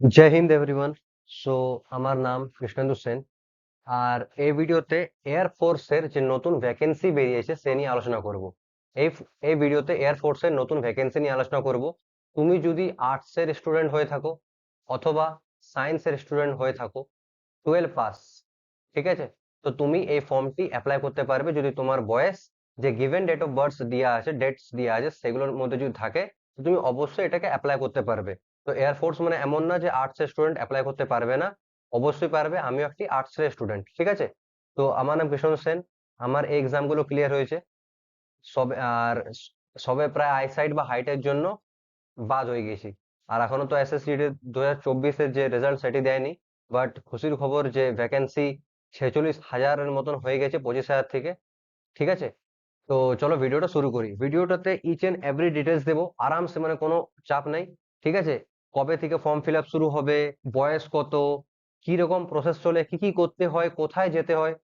জয় Hind everyone. So আমার নাম কৃষ্ণেন্দু সেন। আর এই ভিডিওতে এয়ার ফোর্সের যে নতুন ভ্যাকেন্সি বেরিয়েছে সে নিয়ে আলোচনা করব। এই এই ভিডিওতে এয়ার ফোর্সের নতুন ভ্যাকেন্সি নিয়ে আলোচনা করব। তুমি যদি আর্টসের স্টুডেন্ট হয়ে থাকো অথবা সায়েন্সের স্টুডেন্ট হয়ে থাকো, 12 পাস, ঠিক আছে, তো তুমি এই ফর্মটি অ্যাপ্লাই করতে পারবে যদি তোমার বয়স, যে গিভেন ডেট অফ বার্থ দেওয়া আছে, ডেটস দেওয়া আছে, সেগুলোর মধ্যে যদি থাকে তো তুমি অবশ্যই এটাকে অ্যাপ্লাই করতে পারবে। তো এয়ারফোর্স মানে এমন না যে আর্টসের স্টুডেন্ট অ্যাপ্লাই করতে পারবে না, অবশ্যই পারবে। আমিও একটি আর্টসের স্টুডেন্ট, ঠিক আছে। তো আমার নাম কৃষ্ণ সেন। আমার এই এক্সামগুলো ক্লিয়ার হয়েছে সবে, আর সবে প্রায় আইসাইট বা হাইটের জন্য বাদ হয়ে গেছি। আর এখনো তো এসএসসি 2024-এর যে রেজাল্ট সেটি দেয়নি, বাট খুশির খবর যে ভ্যাকেন্সি 46,000-এর মতন হয়ে গেছে 25,000 থেকে, ঠিক আছে। তো চলো ভিডিওটা শুরু করি। ভিডিওটাতে ইচ এন্ড এভরি ডিটেলস দেবো আরামসে, মানে কোনো চাপ নেই, ঠিক আছে। কবে থেকে ফর্ম ফিল আপ শুরু হবে, বয়স কত, কি রকম প্রসেস চলে, কি কি করতে হয়, কোথায় যেতে হয়,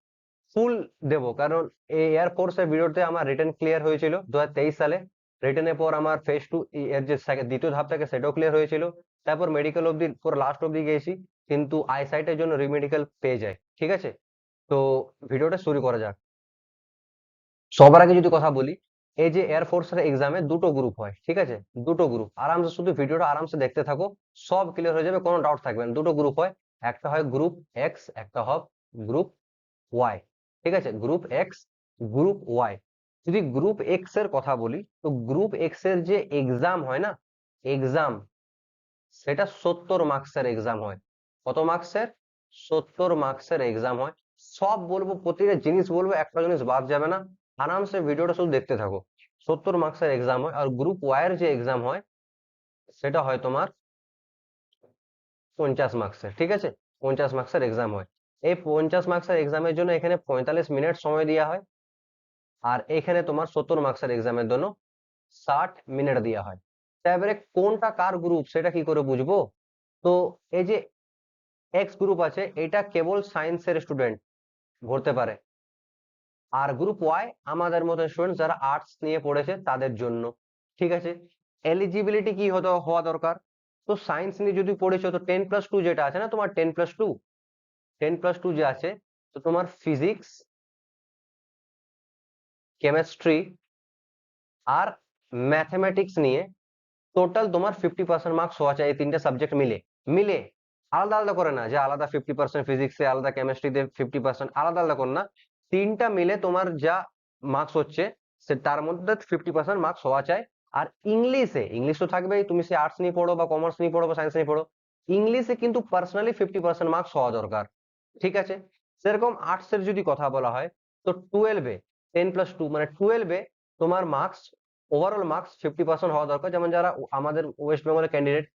ফুল দেবো। কারণ এই এয়ারফোর্সের ভিডিওতে আমার রিটেন ক্লিয়ার হয়েছিল 2023 সালে। রিটেনের পর আমার ফেজ টু এর যে দ্বিতীয় ধাপ থাকে সেটাও ক্লিয়ার হয়েছিল। তারপর মেডিকেল অবধি পুরো লাস্ট অবধি গেছি, কিন্তু আইসাইটের জন্য রিমেডিকেল পেয়ে যায়, ঠিক আছে। তো ভিডিওটা শুরু করা যাক। সবার আগে যদি কথা বলি, এই যে এয়ারফোর্সের এক্সামে দুটো গ্রুপ হয়, ঠিক আছে। দুটো গ্রুপ, আরামসে শুধু ভিডিওটা আরামসে দেখতে থাকো, সব ক্লিয়ার হয়ে যাবে, কোনো ডাউট থাকবে না। দুটো গ্রুপ হয়, একটা হয় গ্রুপ এক্স, একটা হয় গ্রুপ ওয়াই, ঠিক আছে। Group X, group Y. যদি গ্রুপ এক্স এর কথা বলি, তো গ্রুপ এক্স এর যে এক্সাম হয় না, এক্সাম, সেটা 70 মার্কসের এক্সাম হয়। কত মার্কসের? 70 মার্কসের এক্সাম হয়। সব বলবো, প্রতিটা জিনিস বলবো, একটা জিনিস বাদ যাবে না। আরামসে ভিডিওটা শুধু দেখতে থাকো। 70 মার্কসের এক্সাম হয়। আর গ্রুপ ওয়াই এর যে এক্সাম হয় সেটা হয় তোমার 50 মার্কসের, ঠিক আছে। 50 মার্কসের এক্সাম হয়। এই 50 মার্কসের এক্সামের জন্য এখানে 45 মিনিট সময় দেওয়া হয়। আর এখানে তোমার 70 মার্কসের এক্সামের জন্য 60 মিনিট দেওয়া হয়। তা এবারে কোনটা কার গ্রুপ সেটা কি করে বুঝবো? তো এই যে এক্স গ্রুপ আছে, এটা কেবল সায়েন্সের স্টুডেন্ট ভরতে পারে। আর গ্রুপ ওয়াই আমাদের মতো স্টুডেন্ট যারা আর্টস নিয়ে পড়েছে তাদের জন্য, ঠিক আছে। এলিজিবিলিটি কি হওয়া দরকার? তো সায়েন্স নিয়ে যদি পড়েছো তো 10+2 যেটা আছে না, তোমার 10+2, 10+2 যে আছে, তো তোমার ফিজিক্স, কেমিস্ট্রি আর ম্যাথমেটিক্স নিয়ে টোটাল তোমার 50% মার্কস হওয়া চাই। এই তিনটে সাবজেক্ট মিলে, মিলে, আলাদা আলাদা করে না যে আলাদা 50% ফিজিক্সে, আলাদা কেমিস্ট্রিতে 50%, আলাদা আলাদা করে না। তিনটা মিলে তোমার যা মার্কস হচ্ছে সে তার মধ্যে 50% মার্কস হওয়া চাই। আর ইংলিশে, ইংলিশ তো থাকবেই, তুমি সে আর্টস নিয়ে পড়ো বা কমার্স নিয়ে পড়ো বা সায়েন্স নিয়ে পড়ো, ইংলিশে কিন্তু পার্সোনালি 50% মার্কস হওয়া দরকার, ঠিক আছে। সেরকম আর্টস এর যদি কথা বলা হয়, তো 12-এ 10+2 মানে 12-এ তোমার মার্কস, ওভারঅল মার্কস 50% হওয়া দরকার। যেমন যারা আমাদের ওয়েস্ট বেঙ্গলের ক্যান্ডিডেট,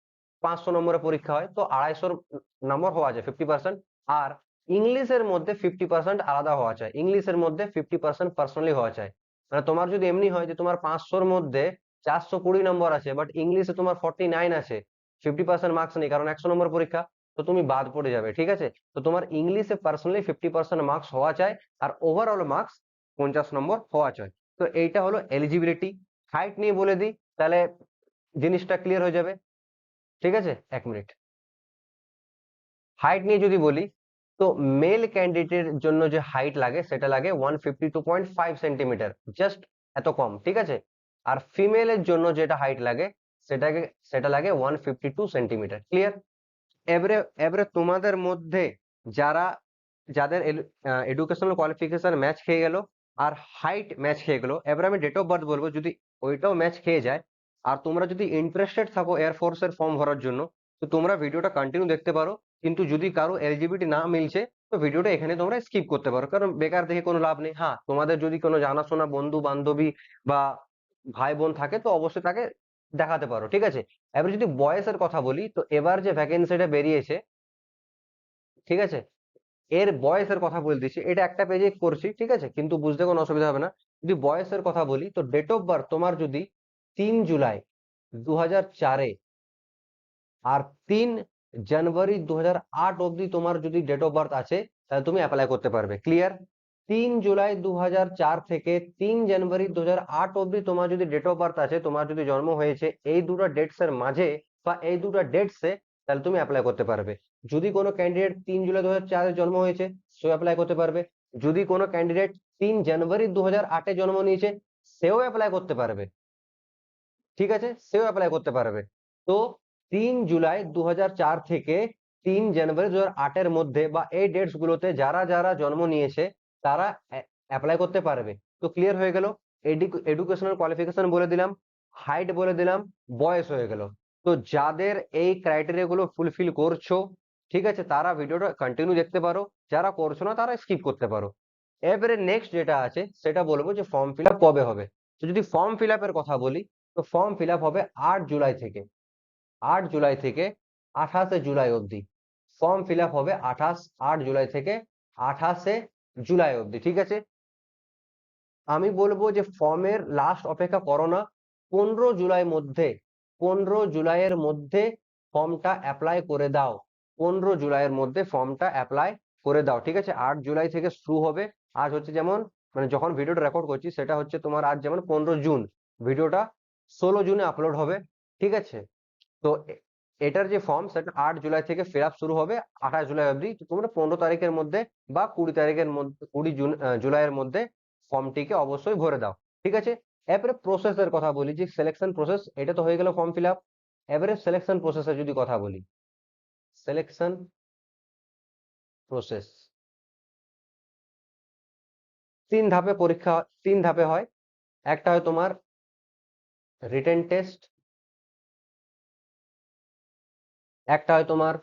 500 নম্বরের পরীক্ষা হয়, তো 250 নম্বর হওয়া যায় 50%। আর ইংলিশের মধ্যে 50% আলাদা হওয়া চাই, ইংলিশের মধ্যে 50% পার্সোনালি হওয়া চাই। মানে তোমার যদি এমনি হয় যে তোমার 500-র মধ্যে 420 নম্বর আছে, বাট ইংলিশে তোমার 49 আছে, 50% মার্কস নেই, কারণ 100 নম্বর পরীক্ষা, তো তুমি বাদ পড়ে যাবে, ঠিক আছে। তো তোমার ইংলিশে পার্সোনালি 50% মার্কস হওয়া চাই, আর ওভারঅল মার্কস 50 নম্বর হওয়া চাই। তো এইটা হলো এলিজিবিলিটি। হাইট নিয়ে বলে দিই, তাহলে জিনিসটা ক্লিয়ার হয়ে যাবে, ঠিক আছে। 1 মিনিট। হাইট নিয়ে যদি বলি, তো মেল ক্যান্ডিডেটের জন্য যে হাইট লাগে সেটা লাগে 152.5 সেন্টিমিটার, জাস্ট এত কম, ঠিক আছে। আর ফিমেলের জন্য যেটা হাইট লাগে সেটাকে, সেটা লাগে 152 সেন্টিমিটার, ক্লিয়ার। এবারে এবারে তোমাদের মধ্যে যারা, যাদের এডুকেশনাল কোয়ালিফিকেশন ম্যাচ খেয়ে গেল আর হাইট ম্যাচ খেয়ে গেল, এবারে আমি ডেট অফ বার্থ বলবো, যদি ওইটাও ম্যাচ খেয়ে যায় আর তোমরা যদি ইন্টারেস্টেড থাকো এয়ারফোর্স এর ফর্ম ভরার জন্য, তো তোমরা ভিডিওটা কন্টিনিউ দেখতে পারো। কিন্তু যদি কারো এলিজিবিলিটি না মিলছে, তো ভিডিওটা এখানে তোমরা স্কিপ করতে পারো, কারণ বেকার দেখে কোনো লাভ নেই। হ্যাঁ, তোমাদের যদি কোনো জানাশোনা বন্ধু বান্ধবী বা ভাই বোন থাকে তো অবশ্যই তাকে দেখাতে পারো, ঠিক আছে। এবার যদি বয়সের কথা বলি, তো এবার যে ভ্যাকেন্সিটা বেরিয়েছে, ঠিক আছে, এর বয়সের কথা বলে দিচ্ছি, এটা একটা পেজে করছি, ঠিক আছে, কিন্তু বুঝতে কোনো অসুবিধা হবে না। যদি বয়সের কথা বলি, তো ডেট অফ বার্থ তোমার যদি 3 জুলাই 2004-এ আর 3 জানুয়ারি 2008 অব্দি তোমার যদি ডেট অফ বার্থ আছে, তাহলে তুমি অ্যাপ্লাই করতে পারবে, ক্লিয়ার। 3 জুলাই 2004 থেকে 3 জানুয়ারি 2008 অব্দি তোমার যদি ডেট অফ বার্থ আছে, তোমার যদি জন্ম হয়েছে এই দুটো ডেটস এর মাঝে বা এই দুটো ডেটসে, তাহলে তুমি অ্যাপ্লাই করতে পারবে। যদি কোনো ক্যান্ডিডেট 3 জুলাই 2004 জন্ম হয়েছে, সেও অ্যাপ্লাই করতে পারবে। যদি কোনো ক্যান্ডিডেট 3 জানুয়ারি 2008 জন্ম নিয়েছে, সেও অ্যাপ্লাই করতে পারবে। ঠিক আছে, সেও অ্যাপ্লাই করতে পারবে। তো 3 জুলাই 2004 থেকে 3 জানুয়ারি 2008 মধ্যে বা এই ডেটস গুলোতে যারা যারা জন্ম নিয়েছে তারা অ্যাপ্লাই করতে পারবে। তো ক্লিয়ার হয়ে গেল। এডুকেশনাল কোয়ালিফিকেশন বলে দিলাম, হাইট বলে দিলাম, বয়স হয়ে গেল। তো যাদের এই ক্রাইটেরিয়া গুলো ফুলফিল করছো, ঠিক আছে, তারা ভিডিওটা কন্টিনিউ দেখতে পারো, যারা করছো না তারা স্কিপ করতে পারো। এবারে নেক্সট যেটা আছে সেটা বলবো যে ফর্ম ফিল আপ কবে হবে। তো যদি ফর্ম ফিল আপের কথা বলি, তো ফর্ম ফিল আপ হবে 8 জুলাই থেকে। 8 জুলাই থেকে 28 জুলাই অবধি ফর্ম ফিল আপ হবে। 8 জুলাই থেকে 28 জুলাই অবধি। ঠিক আছে, আমি বলবো যে ফর্মের লাস্ট অপেক্ষা করো না। 15 জুলাই মধ্যে 15 জুলাইয়ের মধ্যে ফর্মটা অ্যাপ্লাই করে দাও। 15 জুলাইয়ের মধ্যে ফর্মটা অ্যাপ্লাই করে দাও। ঠিক আছে, 8 জুলাই থেকে শুরু হবে। আজ হচ্ছে যেমন, মানে যখন ভিডিওটা রেকর্ড করছি সেটা হচ্ছে তোমার আজ যেমন 15 জুন, ভিডিওটা 16 জুনে আপলোড হবে। ঠিক আছে, তো এটার যে ফর্ম সেটা 8 জুলাই থেকে ফিল আপ শুরু হবে 28 জুলাই অবধি। তো তোমরা 15 তারিখের মধ্যে বা 20 তারিখের মধ্যে, 20 জুলাইয়ের মধ্যে ফর্মটিকে অবশ্যই ভরে দাও। ঠিক আছে, এরপরে প্রসেসের কথা বলি, যে সিলেকশন প্রসেস, এটা তো হয়ে গেল ফর্ম ফিল আপ। এবারে সিলেকশন প্রসেসের যদি কথা বলি, সিলেকশন প্রসেস 3 ধাপে পরীক্ষা, 3 ধাপে হয়। একটা হয় তোমার রিটেন টেস্ট, একটা হয় তোমার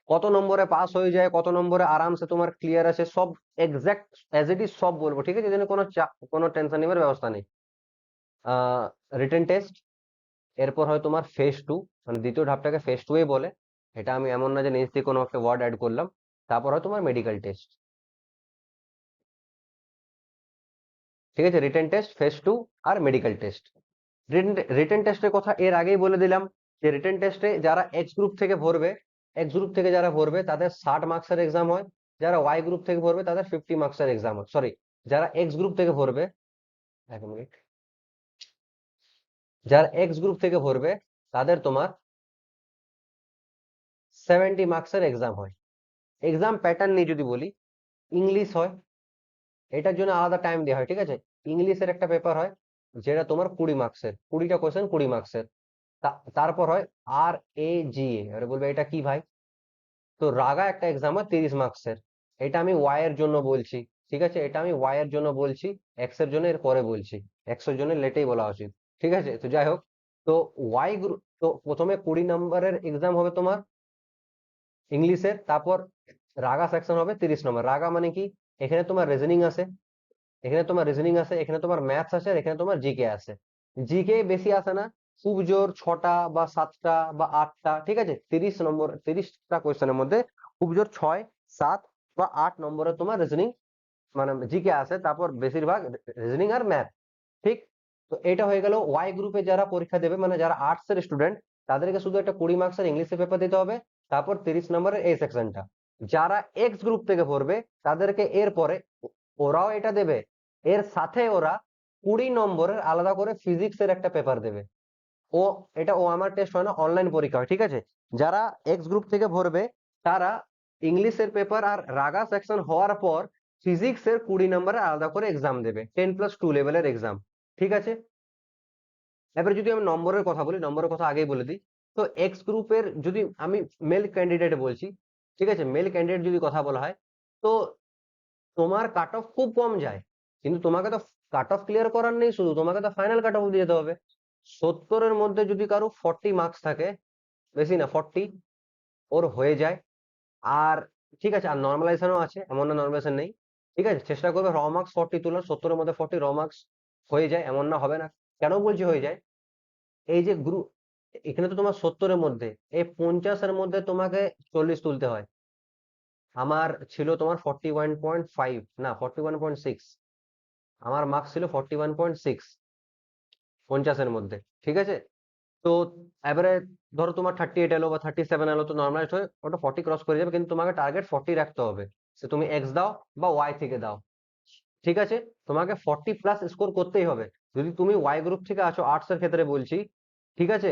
কত নম্বরে পাস হয়ে যায়, কত নম্বরে আরামসে তোমার ক্লিয়ার আছে, সব এক্সাক্ট অ্যাজ ইট ইজ সব বলবো। ঠিক আছে, এজন্য কোনো টেনশন নেবার ব্যবস্থা নেই। রিটেন টেস্ট, এরপর হয় তোমার ফেজ 2, মানে দ্বিতীয় ধাপটাকে ফেজ 2 বলে। এটা আমি এমন না যে নিজ থেকে কোনো একটা ওয়ার্ড অ্যাড করলাম। তারপর হয় তোমার মেডিকেল টেস্ট। ঠিক আছে, রিটেন টেস্ট, ফেজ 2 আর মেডিকেল টেস্ট। রিটেন টেস্টের কথা এর আগেই বলে দিলাম যে রিটেন টেস্টে যারা এক্স গ্রুপ থেকে ভরবে, এক্স গ্রুপ থেকে যারা ভরবে তাদের 60 মার্কসের এক্সাম হয়। যারা ওয়াই গ্রুপ থেকে ভরবে তাদের 50 মার্কসের এক্সাম হয়। সরি, যারা এক্স গ্রুপ থেকে ভরবে, 1 মিনিট, যারা এক্স গ্রুপ থেকে ভরবে তাদের তোমার 70 মার্কসের এক্সাম হয়। এক্সাম প্যাটার্ন নিয়ে যদি বলি, ইংলিশ হয়, এটার জন্য আলাদা টাইম দেওয়া হয়। ঠিক আছে, ইংলিশের একটা পেপার হয় যেটা তোমার 20 মার্কসের, 20টা কোয়েশ্চেন 20 মার্কসের। তারপর হয় RAGA। এবারে বলবে এটা কি ভাই? তো রাগা একটা এক্সাম হয় 30 মার্কসের। এটা আমি ওয়াই এর জন্য বলছি। ঠিক আছে, এটা আমি ওয়াই এর জন্য বলছি, এক্স এর জন্য এর পরে বলছি। এক্স এর জন্য লেটেই বলা উচিত। ঠিক আছে, তো যাই হোক, তো ওয়াই গ্রুপ, তো প্রথমে 20 নম্বরের এক্সাম হবে তোমার ইংলিশের। তারপর রাগা সেকশন হবে 30 নম্বর। রাগা মানে কি? এখানে তোমার রিজনিং আছে, এখানে তোমার রিজনিং আছে, এখানে তোমার ম্যাথস আছে, আর এখানে তোমার জিকে আছে। জিকে বেশি আসে না, খুব জোর 6টা বা 7টা বা 8টা। ঠিক আছে, 30 নম্বর, 30টা কোয়েশ্চেনের মধ্যে খুব জোর 6, 7 বা 8 নম্বরে তোমার রিজনিং মানে জিকে আসে। তারপর বেশিরভাগ রিজনিং আর ম্যাথ। ঠিক, তো এটা হয়ে গেল ওয়াই গ্রুপে যারা পরীক্ষা দেবে, মানে যারা আর্টস এর স্টুডেন্ট, তাদেরকে শুধু একটা 20 মার্কসের ইংলিশে পেপার দিতে হবে। তারপর 30 নম্বরের এই সেকশনটা। যারা এক্স গ্রুপ থেকে পড়বে তাদেরকে এরপরে ওরাও এটা দেবে, এর সাথে ওরা 20 নম্বরের আলাদা করে ফিজিক্সের একটা পেপার দেবে। ও এটা ও আমার টেস্ট হয় না, অনলাইন পরীক্ষা হয়। ঠিক আছে, যারা এক্স গ্রুপ থেকে ভরবে তারা ইংলিশের পেপার আর রাগা সেকশন হওয়ার পর ফিজিক্সের 20 নম্বরের আলাদা করে এক্সাম দেবে, 10+2 লেভেলের এক্সাম। ঠিক আছে, এবারে যদি আমি নম্বরের কথা বলি, নম্বরের কথা আগেই বলে দিই। তো এক্স গ্রুপের যদি আমি মেল ক্যান্ডিডেট বলছি, ঠিক আছে, মেল ক্যান্ডিডেট যদি কথা বলা হয়, তো তোমার কাট অফ খুব কম যায়, কিন্তু তোমাকে তো কাট অফ ক্লিয়ার করার নেই, শুধু তোমাকে তো ফাইনাল কাট অফ দিয়ে যেতে হবে। 70-এর মধ্যে যদি কারো 40 মার্কস থাকে, বেশি না 40, ওর হয়ে যায়। আর ঠিক আছে, আর নর্মালাইজেশনও আছে, এমন না নর্মালাইজেশন নেই। ঠিক আছে, চেষ্টা করবে র মার্কস 40 তোলার, 70-এর মধ্যে 40 র মার্কস হয়ে যায়, এমন না হবে না। কেন বলছি হয়ে যায়? এই যে গ্রুপ, এখানে তো তোমার 70-এর মধ্যে, এই 50-এর মধ্যে তোমাকে 40 তুলতে হয়। আমার ছিল তোমার 41.5, না 41.6, আমার মার্কস ছিল 41.6 50-এর মধ্যে। ঠিক আছে, তো এবারে ধরো তোমার 38 এলো বা 37 এলো, তো নর্মালাইজড হয়ে ওটা 40 ক্রস করে যাবে, কিন্তু তোমাকে টার্গেট 40 রাখতে হবে। সে তুমি এক্স দাও বা ওয়াই থেকে দাও। ঠিক আছে, তোমাকে 40+ স্কোর করতেই হবে। যদি তুমি ওয়াই গ্রুপ থেকে আছো, আর্টস এর ক্ষেত্রে বলছি, ঠিক আছে,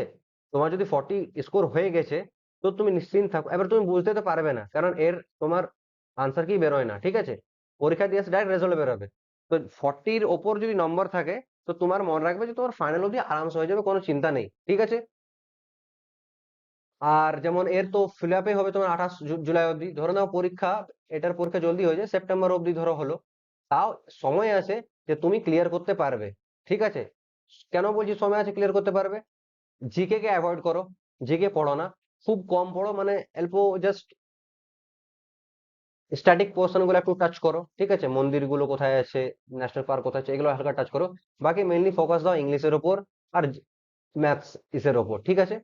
তোমার যদি 40 স্কোর হয়ে গেছে, তো তুমি নিশ্চিন্ত থাকো। এবার তুমি বুঝতে তো পারবে না, কারণ এর তোমার আনসার কি বেরোয় না, ঠিক আছে? পরীক্ষা দিয়ে ডাইরেক্ট রেজাল্ট বেরোবে। তো 40-র ওপর যদি নম্বর থাকে, তো তোমার মনে রাখবে যে তোমার ফাইনাল অবধি আরামসে হয়ে যাবে, কোনো চিন্তা নেই, ঠিক আছে? আর যেমন এর তো ফিল আপে হবে তোমার 28 জুলাই অবধি, ধরে নাও পরীক্ষা, এটার পরীক্ষা জলদি হয়ে যায়, সেপ্টেম্বর অবধি ধরো হলো, তাও সময় আছে যে তুমি ক্লিয়ার করতে পারবে, ঠিক আছে? কেন বলছি সময় আছে ক্লিয়ার করতে পারবে? জিকে কে অ্যাভয়েড করো, জিকে পড়ো না, খুব কম পড়ো, মানে অল্প জাস্ট স্ট্যাটিক পোর্শন গুলো একটু টাচ করো, ঠিক আছে? মন্দির গুলো কোথায় আছে, ন্যাশনাল পার্ক কোথায় আছে, এগুলো হালকা টাচ করো। বাকি মেইনলি ফোকাস দাও ইংলিশের ওপর আর ম্যাথস ইসের ওপর, ঠিক আছে?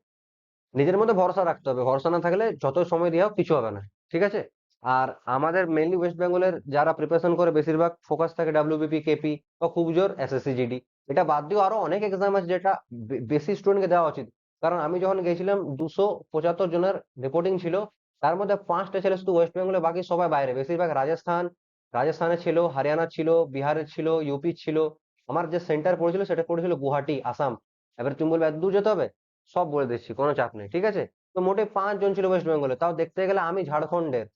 নিজের মধ্যে ভরসা রাখতে হবে, ভরসা না থাকলে যত সময় দেওয়া হোক কিছু হবে না, ঠিক আছে? আর আমাদের মেইনলি ওয়েস্ট বেঙ্গলের যারা প্রিপারেশন করে বেশিরভাগ ফোকাস থাকে ডাব্লিউবিপি, কেপি বা খুব জোর এসএসসি জিডি। এটা বাদ দিয়েও আরো অনেক এক্সাম আছে যেটা বেশি স্টুডেন্টকে দেওয়া উচিত। কারণ আমি যখন গেছিলাম 275 জনের রিপোর্টিং ছিল, তার মধ্যে 5টা ছেলে শুধু ওয়েস্ট বেঙ্গলে, বাকি সবাই বাইরে, বেশিরভাগ রাজস্থানে ছিল, হরিয়ানা ছিল, বিহারের ছিল, ইউপি ছিল। আমার যে সেন্টার পড়েছিল সেটা পড়েছিল গুয়াহাটি, আসাম। এবার তুমি বলবে এত দূর যেতে হবে, সব বলে দিচ্ছি, কোনো চাপ নেই, ঠিক আছে? তো মোটে 5 জন ছিল ওয়েস্ট বেঙ্গলে, তাও দেখতে গেলে আমি ঝাড়খণ্ডের,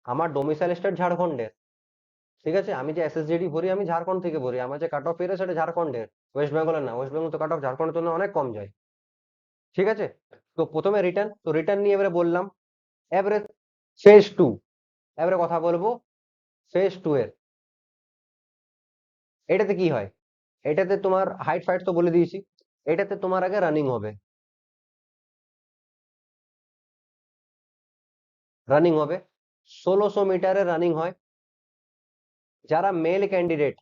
আমার ডোমিসাইল স্টেট ঝাড়খণ্ডের, ঠিক আছে? আমি যে এসএসজিডি ভরি আমি ঝাড়খণ্ড থেকে ভরি, আমার যে কাট অফ বেরোয় সেটা ঝাড়খণ্ডের, ওয়েস্ট বেঙ্গলের না। ওয়েস্ট বেঙ্গল তো কাট অফ ঝাড়খণ্ডের তুলনায় অনেক কম যায়, ঠিক আছে? তো প্রথমে রিটার্ন, তো রিটার্ন নিয়ে এবারে বললাম। এবারে ফেজ 2, এবারে কথা বলবো ফেজ 2 এর। এটাতে কি হয়? এটাতে তোমার হাইট ফাইট তো বলে দিয়েছি। এটাতে তোমার আগে রানিং হবে, রানিং হবে 1600 মিটারের রানিং হয়। যারা মেল ক্যান্ডিডেট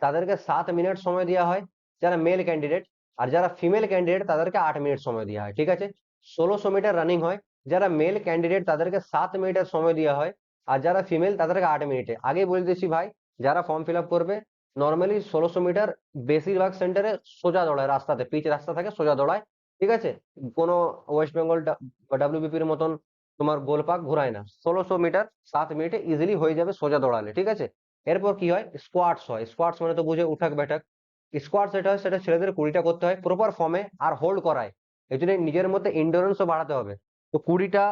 তাদেরকে 7 মিনিট সময় দেওয়া হয়, যারা মেল ক্যান্ডিডেট। আর যারা ফিমেল ক্যান্ডিডেট তাদেরকে 8 মিনিট সময় দেওয়া হয়, ঠিক আছে? 1600 মিটার রানিং হয়। যারা মেল ক্যান্ডিডেট তাদেরকে 7 মিনিটের সময় দেওয়া হয়, আর যারা ফিমেল তাদেরকে 8 মিনিটে। আগে বলে দিচ্ছি ভাই, যারা ফর্ম ফিল আপ করবে, নর্মালি 1600 মিটার বেশিরভাগ সেন্টারে সোজা দৌড়ায়, রাস্তাতে পিচ রাস্তা থাকে, সোজা দৌড়ায়, ঠিক আছে? কোনো ওয়েস্ট বেঙ্গল ডাব্লিউবিপির মতন তোমার গোলপাক ঘুরায় না। 1600 মিটার 7 মিনিটে ইজিলি হয়ে যাবে সোজা দৌড়ালে, ঠিক আছে? এরপর কি হয়? স্কোয়াডস হয়। স্কোয়াডস মানে তো বুঝে, উঠাক ব্যাঠাক। স্কোয়াডস যেটা হয় সেটা ছেলেদের 20টা করতে হয় প্রপার ফর্মে, আর হোল্ড করায়। এই জন্য নিজের মধ্যে ইন্ডোরেন্সও বাড়াতে হবে। তো 20টা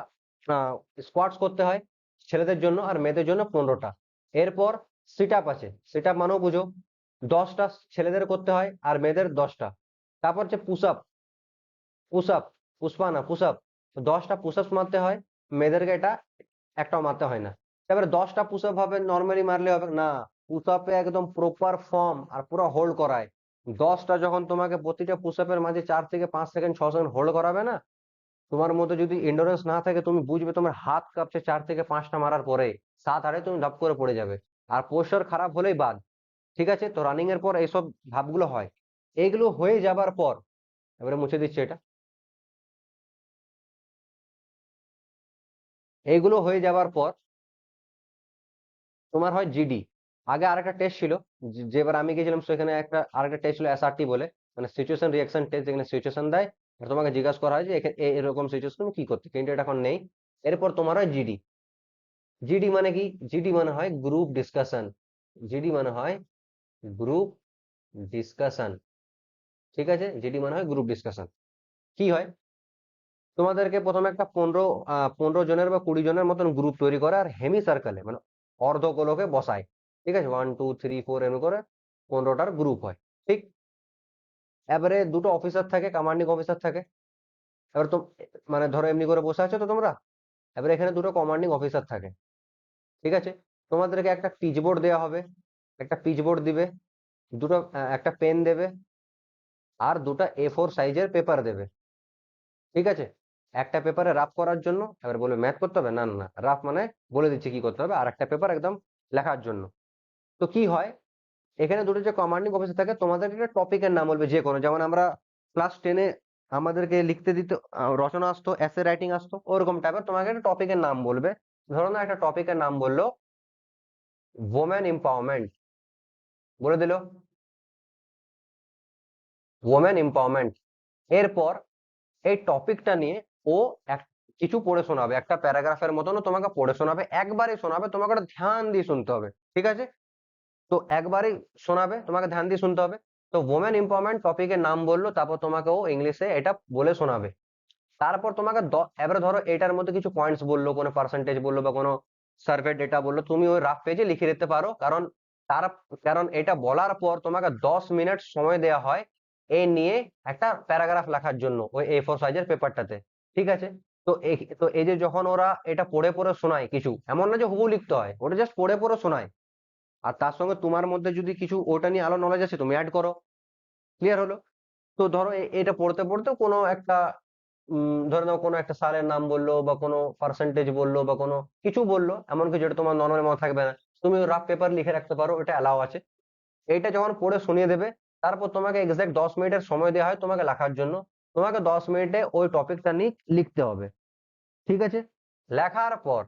স্কোয়াডস করতে হয় ছেলেদের জন্য, আর মেয়েদের জন্য 15টা। এরপর সিট আপ আছে, সিট আপ মানেও বুঝো, 10টা ছেলেদের করতে হয় আর মেয়েদের 10টা। তারপর হচ্ছে push up, push up, Pushpa না পুশ আপ, 10টা পুশ আপস মারতে হয় মেয়েদেরকে, এটা একটাও মারতে হয় না। এবারে 10টা পুশ আপ হবে নর্মালি মারলে হবে না, পুশ আপে একদম প্রপার ফর্ম আর পুরো হোল্ড করায়। 10টা যখন তোমাকে প্রতিটা পুশ আপের মাঝে 4 থেকে 5 সেকেন্ড 6 সেকেন্ড হোল্ড করাবে না, তোমার মধ্যে যদি এন্ডুরেন্স না থাকে, তুমি বুঝবে তোমার হাত কাঁপছে 4 থেকে 5টা মারার পরে, 7 8-এ তুমি ধাপ করে পড়ে যাবে। আর পোস্টার খারাপ হলেই বাদ, ঠিক আছে? তো রানিং এর পর এইসব ভাবগুলো হয়। এইগুলো হয়ে যাবার পর, এবারে মুছে দিচ্ছি এটা, এইগুলো হয়ে যাবার পর তোমার হয় জিডি। আগে আরেকটা টেস্ট ছিল, যেবার আমি গেছিলাম সেখানে একটা আরেকটা টেস্ট ছিল এসআরটি বলে, মানে সিচুয়েশন রিয়াকশন টেস্ট, যেখানে সিচুয়েশন দেয় আর তোমাকে জিজ্ঞাসা করা হয় যে এরকম সিচুয়েশন তুমি কি করতে, কিন্তু এটা এখন নেই। এরপর তোমার হয় জিডি। জিডি মানে কি? জিডি মানে হয় গ্রুপ ডিসকাশন। জিডি মানে হয় গ্রুপ ডিসকাশন, ঠিক আছে? জিডি মানে হয় গ্রুপ ডিসকাশন। কি হয়? তোমাদেরকে প্রথমে একটা 15 জনের বা 20 জনের মতন গ্রুপ তৈরি করে, আর হেমি সার্কেলে মানে অর্ধগোলকে বসায়, ঠিক আছে? 1 2 3 4 এমনি করে 15টার গ্রুপ হয়, ঠিক? এবারে দুটো অফিসার থাকে, কমান্ডিং অফিসার থাকে। এবার তো মানে ধরো এমনি করে বসে আছো তো তোমরা, এবারে এখানে দুটো কমান্ডিং অফিসার থাকে, ঠিক আছে? তোমাদেরকে একটা পিচবোর্ড দেওয়া হবে, একটা পিচবোর্ড দিবে, দুটো একটা পেন দেবে, আর দুটো A4 সাইজের পেপার দেবে, ঠিক আছে? একটা পেপারে রাফ করার জন্য, এবার বলবে ম্যাথ করতে হবে, না না না, রাফ মানে বলে দিচ্ছি কি করতে হবে, আর একটা পেপার একদম লেখার জন্য। তো কি হয়, এখানে দুটো যে কমান্ডিং অফিসার থাকে, তোমাদের একটা টপিকের নাম বলবে যে কোনো, যেমন আমরা ক্লাস 10-এ আমাদেরকে লিখতে দিত, রচনা আসতো, এসে রাইটিং আসতো, ওরকম টাইপের তোমাকে একটা টপিকের নাম বলবে। ধরো না, একটা টপিকের নাম বললো ওমেন এম্পাওয়ারমেন্ট, বলে দিল ওমেন এম্পাওয়ারমেন্ট। এরপর এই টপিকটা নিয়ে ও এক কিছু পড়ে শোনাবে, একটা প্যারাগ্রাফের মতনও তোমাকে পড়ে শোনাবে, একবারই শোনাবে, তোমাকে ওটা ধ্যান দিয়ে শুনতে হবে, ঠিক আছে? তো একবারই শোনাবে, তোমাকে ধ্যান দিয়ে শুনতে হবে। তো ওমেন এম্পাওয়ারমেন্ট টপিকের নাম বললো, তারপর তোমাকে ও ইংলিশে এটা বলে শোনাবে। তারপর তোমাকে এবারে ধরো এটার মধ্যে কিছু পয়েন্টস বললো, কোনো পার্সেন্টেজ বললো বা কোনো সার্ভে ডেটা বললো, তুমি ওই রাফ পেজে লিখে দিতে পারো। কারণ তার কারণ এটা বলার পর তোমাকে 10 মিনিট সময় দেওয়া হয় এই নিয়ে একটা প্যারাগ্রাফ লেখার জন্য ওই A4 সাইজের পেপারটাতে। ঠিক আছে? তো এই যে যখন ওরা এটা পড়ে পড়ে শোনায়, কিছু এমন না যে হুবহু লিখতে হয়, ওটা জাস্ট পড়ে পড়ে শোনায়। আর তার সঙ্গে তোমার মধ্যে যদি কিছু ওটা নিয়ে আলো নলেজ আছে তুমি অ্যাড করো। ক্লিয়ার হলো? তো ধরো এটা পড়তে পড়তে কোনো একটা ধরে নাও কোনো একটা সালের নাম বললো বা কোনো পার্সেন্টেজ বললো বা কোনো কিছু বললো, এমনকি যেটা তোমার নর্মালি মনে থাকবে না, তুমি রাফ পেপার লিখে রাখতে পারো, এটা অ্যালাউ আছে। এইটা যখন পড়ে শুনিয়ে দেবে, তারপর তোমাকে এক্সাক্ট 10 মিনিটের সময় দেওয়া হয় তোমাকে লেখার জন্য। তোমাকে 10 মিনিটে ওই টপিকটা নিয়ে লিখতে হবে। ঠিক আছে? লেখার পর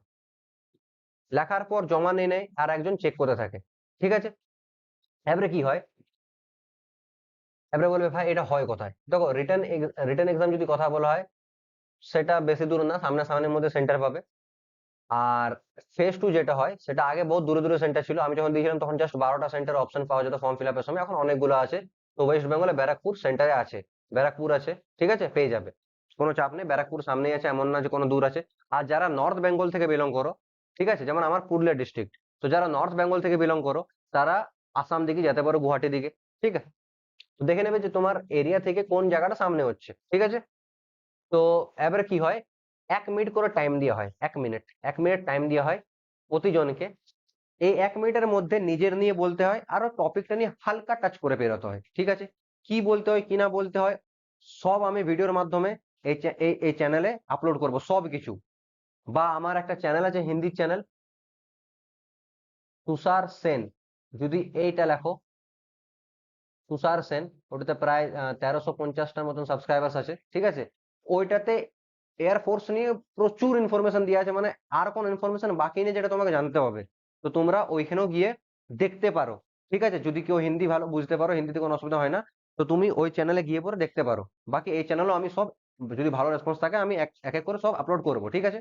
লেখার পর জমা নিয়ে নেয় আর একজন চেক করতে থাকে। ঠিক আছে? এবারে কি হয়, এবারে বলবে ভাই এটা হয় কোথায়? দেখো, রিটেন এক্সাম যদি কথা বলা হয়, সেটা বেশি দূর না, সামনাসামনির মধ্যে সেন্টার পাবে। আর ফেজ 2 যেটা হয়, সেটা আগে বহুত দূরে দূরে সেন্টার ছিল। আমি যখন দিয়েছিলাম তখন জাস্ট 12টা সেন্টার অপশন পাওয়া যেত ফর্ম ফিল আপের সময়, এখন অনেকগুলো আছে। তো ওয়েস্ট বেঙ্গলে ব্যারাকপুর সেন্টারে আছে, ব্যারাকপুর আছে। ঠিক আছে? পেয়ে যাবে, কোনো চাপ নেই, ব্যারাকপুর সামনেই আছে, এমন না যে কোনো দূর আছে। আর যারা নর্থ বেঙ্গল থেকে বিলং করো, ঠিক আছে, যেমন আমার পুরুলিয়া ডিস্ট্রিক্ট, তো যারা নর্থ বেঙ্গল থেকে বিলং করো, তারা আসাম দিকে যেতে পারো, গুয়াহাটি দিকে। ঠিক আছে? তো দেখে নেবে যে তোমার এরিয়া থেকে কোন জায়গাটা সামনে হচ্ছে। ঠিক আছে? তো এবারে কি হয়, 1 মিনিট করে টাইম দেওয়া হয়, 1 মিনিট, 1 মিনিট টাইম দেওয়া হয় প্রতিজনকে। এই 1 মিনিটের মধ্যে নিজের নিয়ে বলতে হয়, আরো টপিকটা নিয়ে হালকা টাচ করে বেরোতে হয়। ঠিক আছে? কি বলতে হয় কি না বলতে হয়, সব আমি ভিডিওর মাধ্যমে এই চ্যানেলে আপলোড করব সব কিছু। বা আমার একটা চ্যানেল আছে, হিন্দি চ্যানেল, তুষার সেন, যদি এইটা লেখো, তুষার সেন, ওটাতে প্রায় 1350টার মতন সাবস্ক্রাইবার্স আছে। ঠিক আছে? ওইটাতে এয়ারফোর্স নিয়ে প্রচুর ইনফরমেশন দেওয়া আছে, মানে আর কোন ইনফরমেশন বাকি নেই যেটা তোমাকে জানতে হবে। তো তোমরা ওইখানেও গিয়ে দেখতে পারো। ঠিক আছে? যদি কেউ হিন্দি ভালো বুঝতে পারো, হিন্দিতে কোনো অসুবিধা হয় না, তো তুমি ওই চ্যানেলে গিয়ে পরে দেখতে পারো। বাকি এই চ্যানেলও আমি সব, যদি ভালো রেসপন্স থাকে, আমি এক এক করে সব আপলোড করবো। ঠিক আছে?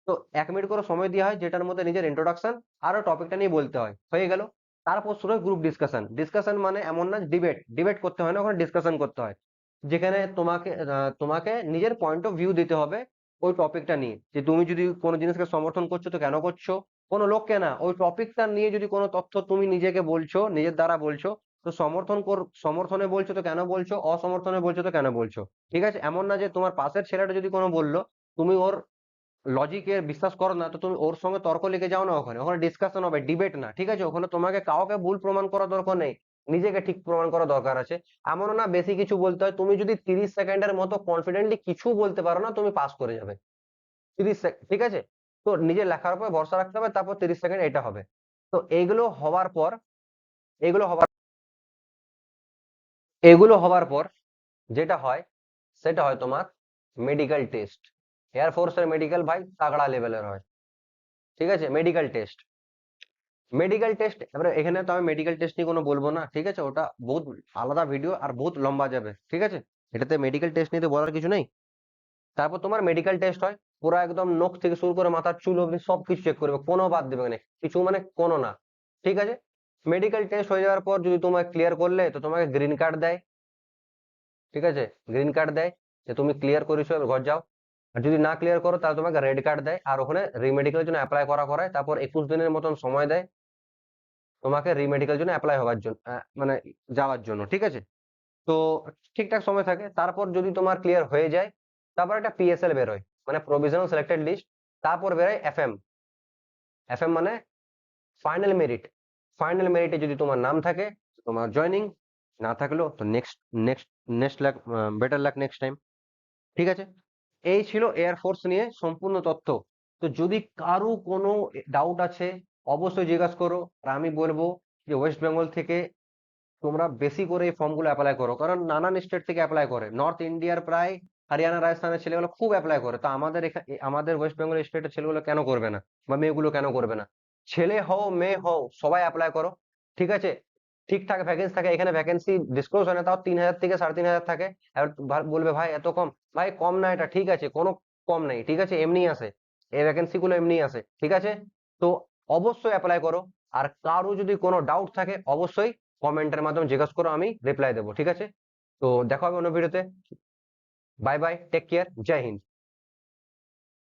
তো 1 মিনিট করে সময় দেওয়া হয়, যেটার মধ্যে নিজের ইন্ট্রোডাকশন আরো টপিকটা নিয়ে বলতে হয়, হয়ে গেল। তারপর শুরু হয় গ্রুপ ডিসকাশন। ডিসকাশন মানে এমন না ডিবেট, ডিবেট করতে হয় না, ওখানে ডিসকাশন করতে হয়, যেখানে তোমাকে নিজের পয়েন্ট অফ ভিউ দিতে হবে ওই টপিকটা নিয়ে, যে তুমি যদি কোনো জিনিসকে সমর্থন করছো তো কেন করছো, কোনো লোককে না, ওই টপিকটা নিয়ে যদি কোনো তথ্য তুমি নিজেকে বলছো, নিজের দ্বারা বলছো, তো সমর্থনে বলছো তো কেন বলছো, অসমর্থনে বলছো তো কেন বলছো। ঠিক আছে? এমন না যে তোমার পাশের ছেলেটা যদি কোনো বললো, তুমি ওর লজিকে বিশ্বাস করো না, তো তুমি ওর সঙ্গে তর্ক লেগে যাও না, ওখানে ওখানে ডিসকাশন হবে, ডিবেট না। ঠিক আছে? ওখানে তোমাকে কাউকে ভুল প্রমাণ করার দরকার নেই, নিজেকে ঠিক প্রমাণ করা দরকার আছে। এমনও না বেশি কিছু বলতে হয়, তুমি যদি 30 সেকেন্ডের মতো কনফিডেন্টলি কিছু বলতে পারো না, তুমি পাস করে যাবে। ঠিক আছে? তো নিজের লেখার উপর ভরসা রাখতে হবে, তারপর 30 সেকেন্ড এটা হবে। তো এগুলো হবার এগুলো হবার পর যেটা হয়, সেটা হয় তোমার মেডিকেল টেস্ট। এয়ারফোর্সের মেডিকেল ভাই তাগড়া লেভেলের হয়। ঠিক আছে? মেডিকেল টেস্ট, মেডিকেল টেস্ট, এবারে এখানে তো আমি মেডিকেল টেস্ট নিয়ে কোনো বলবো না। ঠিক আছে? ওটা বহুত আলাদা ভিডিও আর বহুত লম্বা যাবে। ঠিক আছে? এটাতে মেডিকেল টেস্ট নিয়ে তো বলার কিছু নেই। তারপর তোমার মেডিকেল টেস্ট হয়, পুরো একদম নখ থেকে শুরু করে মাথার চুল অব্দি সবকিছু চেক করবে, কোনো বাদ দেবে না, কিছু মানে কোনো না। ঠিক আছে? মেডিকেল টেস্ট হয়ে যাওয়ার পর যদি তোমার ক্লিয়ার করলে, তো তোমাকে গ্রিন কার্ড দেয়। ঠিক আছে? গ্রিন কার্ড দেয় যে তুমি ক্লিয়ার করেছো, এবার ঘর যাও। আর যদি না ক্লিয়ার করো, তাহলে তোমাকে রেড কার্ড দেয়, আর ওখানে রিমেডিকেলের জন্য অ্যাপ্লাই করায়, তারপর 21 দিনের মতন সময় দেয় তোমাকে রিমেডিকেল জন্য অ্যাপ্লাই হওয়ার জন্য, মানে যাওয়ার জন্য। ঠিক আছে? তো ঠিকঠাক সময় থাকে। তারপর যদি তোমার ক্লিয়ার হয়ে যায়, তারপর একটা পিএসএল বেরোয়, মানে প্রভিশনাল সিলেক্টেড লিস্ট। তারপর বেরোয় এফএম। এফএম মানে ফাইনাল মেরিট। ফাইনাল মেরিটে যদি তোমার নাম থাকে, তোমার জয়নিং, না থাকলেও তো next, next next luck, better luck next time. ঠিক আছে? এই ছিল এয়ারফোর্স নিয়ে সম্পূর্ণ তথ্য। তো যদি কারো কোনো ডাউট আছে, অবশ্যই জিজ্ঞাসা করো। আর আমি বলবো যে ওয়েস্ট বেঙ্গল থেকে তোমরা বেশি করে এই ফর্মগুলো অ্যাপ্লাই করো, কারণ নানান স্টেট থেকে অ্যাপ্লাই করে, নর্থ ইন্ডিয়ার প্রায় হরিয়ানা রাজস্থানের ছেলেগুলো খুব অ্যাপ্লাই করে। তো আমাদের এখানে, আমাদের ওয়েস্ট বেঙ্গল স্টেটের ছেলেগুলো কেন করবে না, বা মেয়েগুলো কেন করবে না? ছেলে হও মেয়ে হও সবাই অ্যাপ্লাই করো। ঠিক আছে? ঠিকঠাক ভ্যাকেন্সি থাকে এখানে, ভ্যাকেন্সি ডিসক্লোজ হয় না, তাও 3000 থেকে 3500 থাকে। এবার বলবে ভাই এত কম, ভাই কম না এটা, ঠিক আছে, কোনো কম নেই। ঠিক আছে? এমনি আসে, এই ভ্যাকেন্সি গুলো এমনি আসে। ঠিক আছে? তো অবশ্যই অ্যাপ্লাই করো। আর কারো যদি কোনো ডাউট থাকে, অবশ্যই কমেন্টের মাধ্যমে জিজ্ঞাসা করো, আমি রিপ্লাই দেবো। ঠিক আছে? তো দেখা হবে অন্য ভিডিওতে। বাই বাই, টেক কেয়ার, জয় হিন্দ।